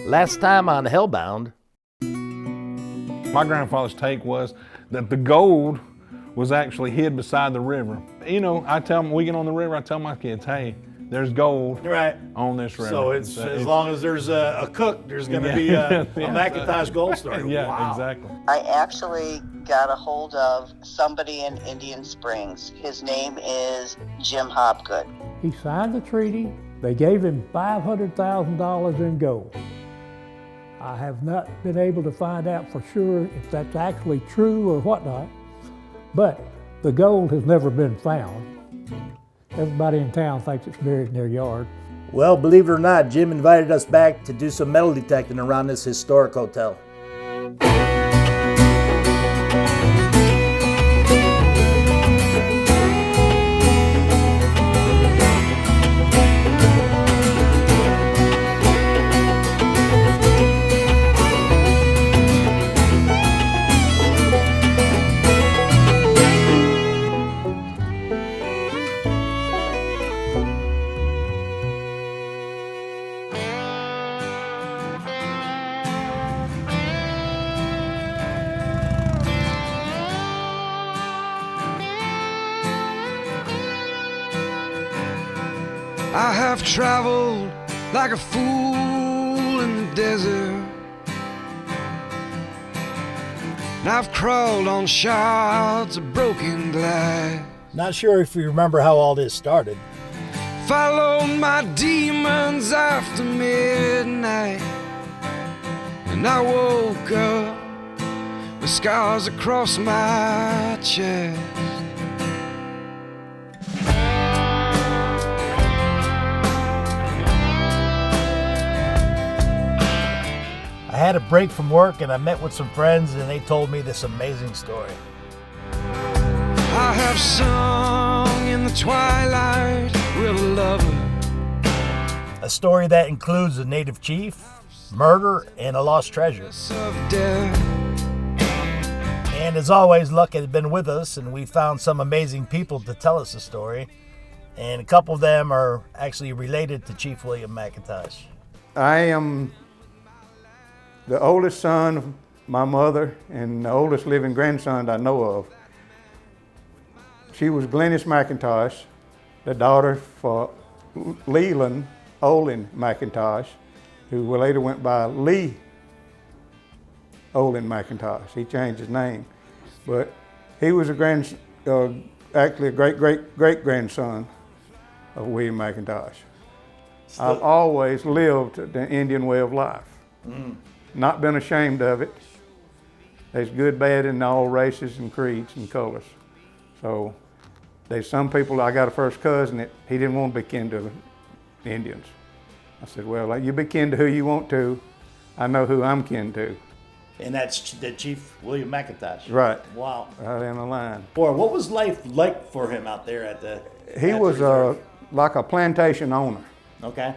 Last time on Hellbound. My grandfather's take was that the gold was actually hid beside the river. You know, I tell them, we get on the river, I tell my kids, hey, there's gold on this river. So it's as long as there's a cook, there's going to be a MacIntosh gold story. Yeah, wow. Exactly. I actually got a hold of somebody in Indian Springs. His name is Jim Hobgood. He signed the treaty. They gave him $500,000 in gold. I have not been able to find out for sure if that's actually true or whatnot, but the gold has never been found. Everybody in town thinks it's buried in their yard. Well, believe it or not, Jim invited us back to do some metal detecting around this historic hotel. I have traveled like a fool in the desert, and I've crawled on shards of broken glass. Not sure if you remember how all this started. Followed my demons after midnight, and I woke up with scars across my chest. I had a break from work and I met with some friends and they told me this amazing story. I have sung in the twilight with a lover. A story that includes a native chief, murder, and a lost treasure. Of death. And as always, luck has been with us and we found some amazing people to tell us the story. And a couple of them are actually related to Chief William McIntosh. I am the oldest son of my mother and the oldest living grandson I know of. She was Glennis MacIntosh, the daughter for Leland Olin MacIntosh, who later went by Lee Olin MacIntosh. He changed his name. But he was actually a great-great-great-grandson of William McIntosh. I've always lived the Indian way of life. Not been ashamed of it. There's good, bad in all races and creeds and colors. So there's some people, I got a first cousin that he didn't want to be kin to Indians. I said, well, you be kin to who you want to. I know who I'm kin to. And that's the Chief William McIntosh. Right. Wow. Right in the line. Boy, what was life like for him out there at the He was like a plantation owner. Okay.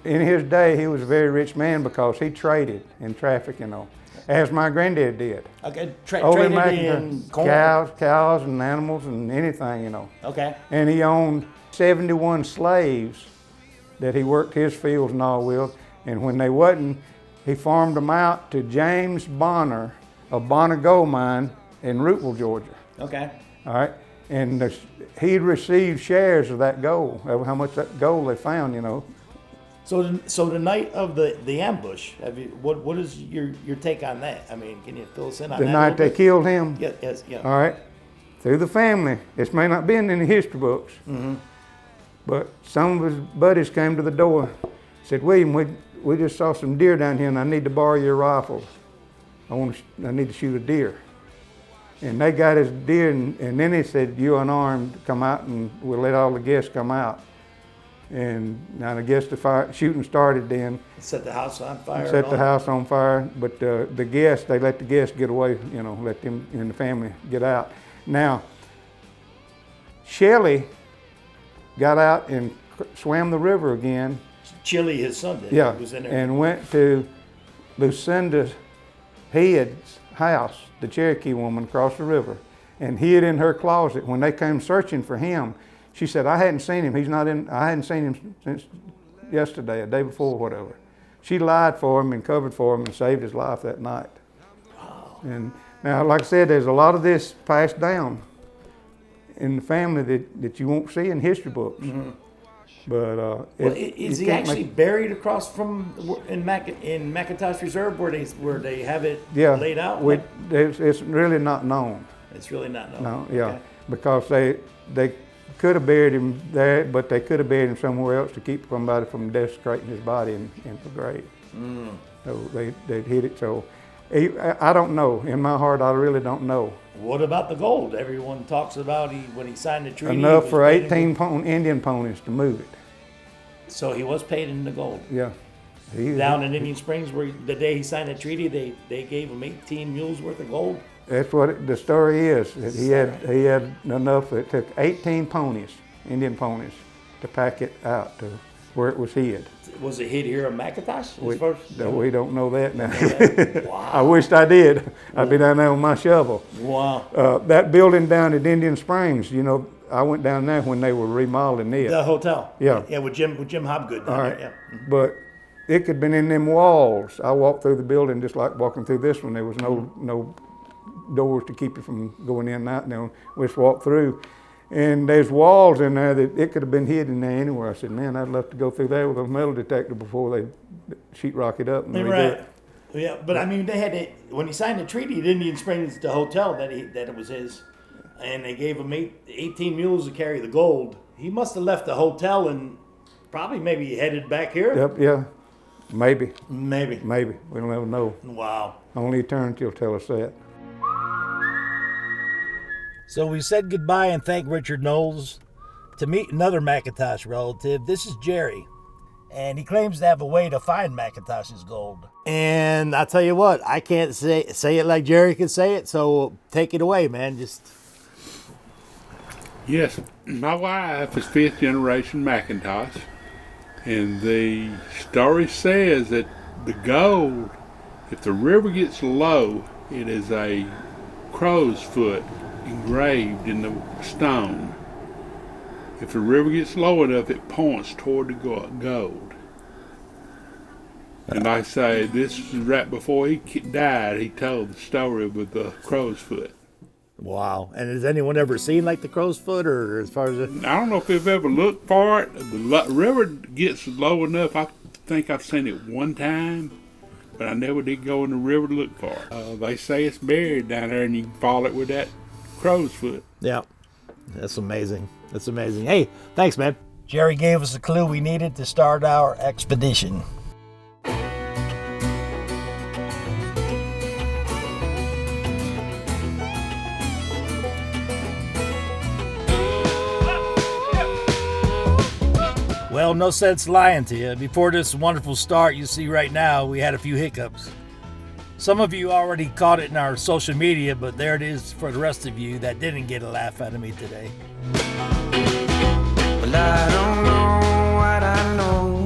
In his day, he was a very rich man because he traded in traffic, you know, as my granddad did. Okay, Olin traded in corn? Cows and animals and anything, you know. Okay. And he owned 71 slaves that he worked his fields and all with. And when they wasn't, he farmed them out to James Bonner of Bonner Gold Mine in Rootville, Georgia. Okay. All right. And he'd received shares of that gold, of how much that gold they found, you know. So the night of the ambush, what is your take on that? I mean, can you fill us in on that? The night they killed him? Yes. All right. Through the family. This may not be in the history books, but some of his buddies came to the door, said, William, we just saw some deer down here and I need to borrow your rifle. I need to shoot a deer. And they got his deer and then he said, you unarmed, come out and we'll let all the guests come out. And now I guess the shooting started then. Set the house on fire. Set the house on fire, but the guests, they let the guests get away, you know, let them and the family get out. Now, Shelley got out and swam the river again. Chili, his son did. Yeah, Was in there. and went to Lucinda Head's house, the Cherokee woman across the river, and hid in her closet. When they came searching for him, she said, I hadn't seen him. I hadn't seen him since yesterday, a day before, whatever. She lied for him and covered for him and saved his life that night. Wow. And now, like I said, there's a lot of this passed down in the family that you won't see in history books. Mm-hmm. But is he actually buried across from in MacIntosh Reserve where they have it laid out? It's really not known. It's really not known. No, yeah, okay. Because they could have buried him there, but they could have buried him somewhere else to keep somebody from desecrating his body in the grave. Mm. So they hid it. So I don't know. In my heart, I really don't know. What about the gold? Everyone talks about when he signed the treaty. Enough for 18 Indian ponies to move it. So he was paid in the gold. Yeah. Down in Indian Springs, where the day he signed the treaty, they gave him 18 mules worth of gold. That's what the story is. That he had enough. It took 18 ponies, Indian ponies, to pack it out to where it was hid. Was it hid here in MacIntosh? We don't know that now. Wow. I wished I did. I'd be down there with my shovel. Wow. That building down at Indian Springs, I went down there when they were remodeling it. The hotel. Yeah. Yeah, with Jim Hobgood down there. Yeah. But it could have been in them walls. I walked through the building just like walking through this one. There was no doors to keep you from going in and out. We just walked through. And there's walls in there that it could have been hidden there anywhere. I said, man, I'd love to go through there with a metal detector before they sheetrock it up and redo it. Yeah, but I mean, they had it when he signed the treaty at Indian Springs, the hotel that it was his, and they gave him 18 mules to carry the gold. He must have left the hotel and probably maybe headed back here. Yep, yeah, maybe. Maybe. We'll never know. Wow. Only eternity will tell us that. So we said goodbye and thanked Richard Knowles to meet another MacIntosh relative. This is Jerry, and he claims to have a way to find MacIntosh's gold. And I tell you what, I can't say it like Jerry can say it, so take it away, man. Yes, my wife is 5th generation MacIntosh, and the story says that the gold, if the river gets low, it is a crow's foot engraved in the stone. If the river gets low enough, it points toward the gold. And I say, this is right before he died, he told the story with the crow's foot. Wow. And has anyone ever seen like the crow's foot, or as far as I don't know if they've ever looked for it. The river gets low enough, I think I've seen it one time, but I never did go in the river to look for it. They say it's buried down there, and you can follow it with that crow's foot. Yeah, that's amazing. That's amazing. Hey, thanks, man. Jerry gave us a clue we needed to start our expedition. Well, no sense lying to you. Before this wonderful start you see right now, we had a few hiccups. Some of you already caught it in our social media, but there it is for the rest of you that didn't get a laugh out of me today. Well, I don't know what I know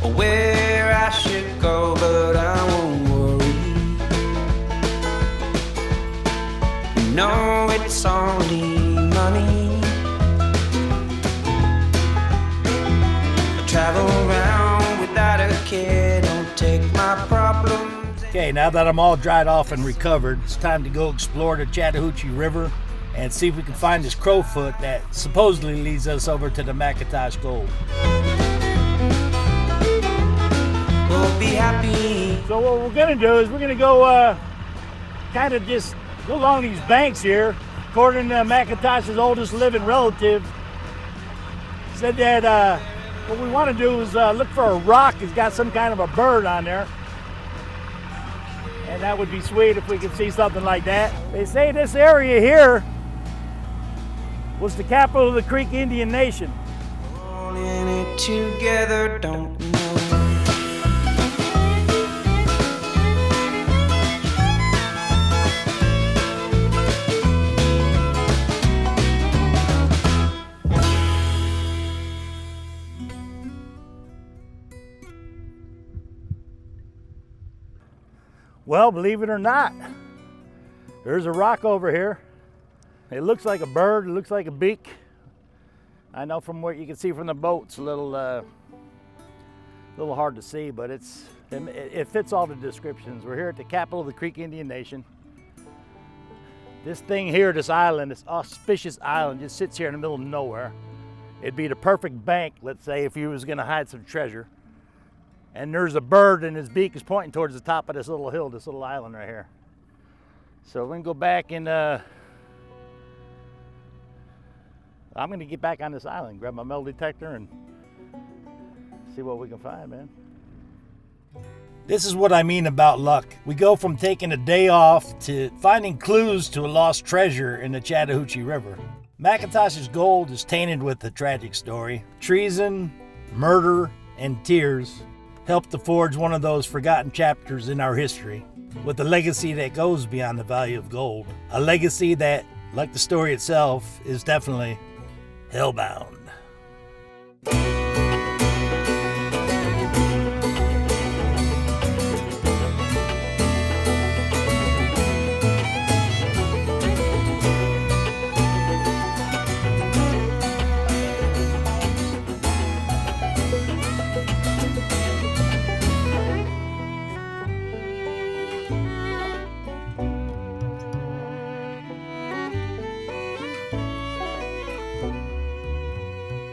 or where I should go, but I won't worry. No, it's only money. I travel around without a care, don't take my problems. Okay, now that I'm all dried off and recovered, it's time to go explore the Chattahoochee River and see if we can find this crowfoot that supposedly leads us over to the MacIntosh gold. We'll be happy. So what we're gonna do is we're gonna go kind of just go along these banks here. According to MacIntosh's oldest living relative, said that what we want to do is look for a rock that's got some kind of a bird on there. And that would be sweet if we could see something like that. They say this area here was the capital of the Creek Indian Nation. All in it together, don't know. Well, believe it or not, there's a rock over here. It looks like a bird, it looks like a beak. I know from what you can see from the boat, it's a little A little hard to see, but it fits all the descriptions. We're here at the capital of the Creek Indian Nation. This thing here, this island, this auspicious island, just sits here in the middle of nowhere. It'd be the perfect bank, let's say, if you was gonna hide some treasure. And there's a bird and his beak is pointing towards the top of this little hill, this little island right here. So we're gonna go back and I'm gonna get back on this island, grab my metal detector and see what we can find, man. This is what I mean about luck. We go from taking a day off to finding clues to a lost treasure in the Chattahoochee River. MacIntosh's gold is tainted with a tragic story. Treason, murder, and tears helped to forge one of those forgotten chapters in our history, with a legacy that goes beyond the value of gold. A legacy that, like the story itself, is definitely hellbound.